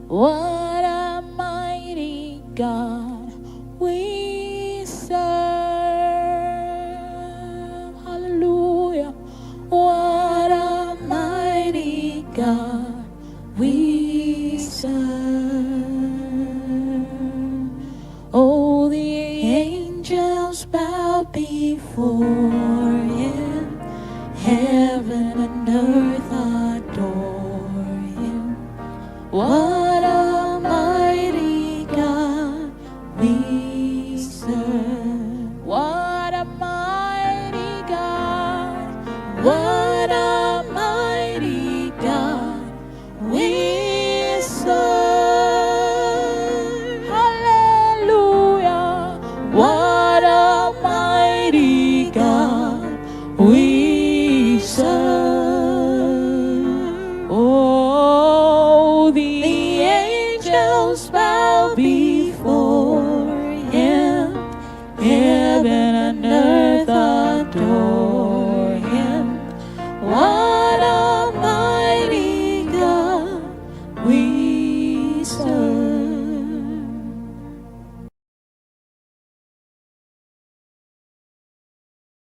What a mighty God we serve. Hallelujah. What a mighty God we serve. Oh, the angels bow before him. Heaven and earth adore him. What a mighty God we serve. What a mighty God. What a mighty God we serve. Hallelujah. What a mighty God we serve. Oh, the angels bow before